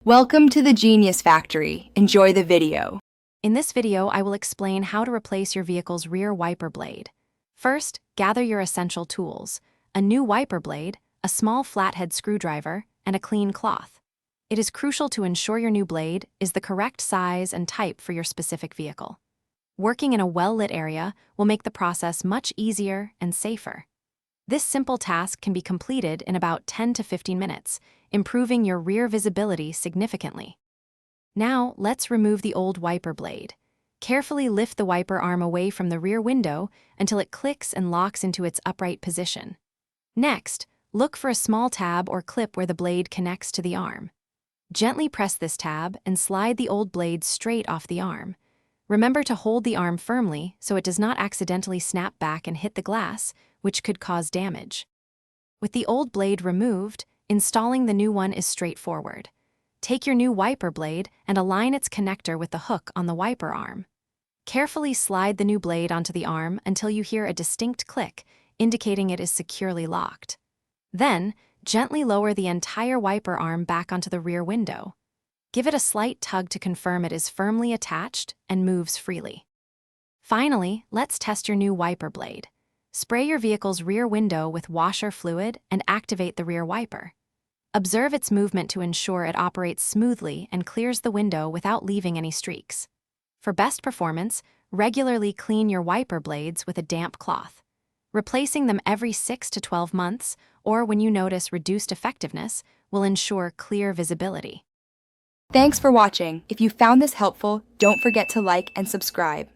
Welcome to the Genius Factory. Enjoy the video. In this video, I will explain how to replace your vehicle's rear wiper blade. First, gather your essential tools: a new wiper blade, a small flathead screwdriver, and a clean cloth. It is crucial to ensure your new blade is the correct size and type for your specific vehicle. Working in a well-lit area will make the process much easier and safer. This simple task can be completed in about 10 to 15 minutes, improving your rear visibility significantly. Now, let's remove the old wiper blade. Carefully lift the wiper arm away from the rear window until it clicks and locks into its upright position. Next, look for a small tab or clip where the blade connects to the arm. Gently press this tab and slide the old blade straight off the arm. Remember to hold the arm firmly so it does not accidentally snap back and hit the glass, which could cause damage. With the old blade removed, installing the new one is straightforward. Take your new wiper blade and align its connector with the hook on the wiper arm. Carefully slide the new blade onto the arm until you hear a distinct click, indicating it is securely locked. Then, gently lower the entire wiper arm back onto the rear window. Give it a slight tug to confirm it is firmly attached and moves freely. Finally, let's test your new wiper blade. Spray your vehicle's rear window with washer fluid and activate the rear wiper. Observe its movement to ensure it operates smoothly and clears the window without leaving any streaks. For best performance, regularly clean your wiper blades with a damp cloth. Replacing them every 6 to 12 months, or when you notice reduced effectiveness, will ensure clear visibility. Thanks for watching. If you found this helpful, don't forget to like and subscribe.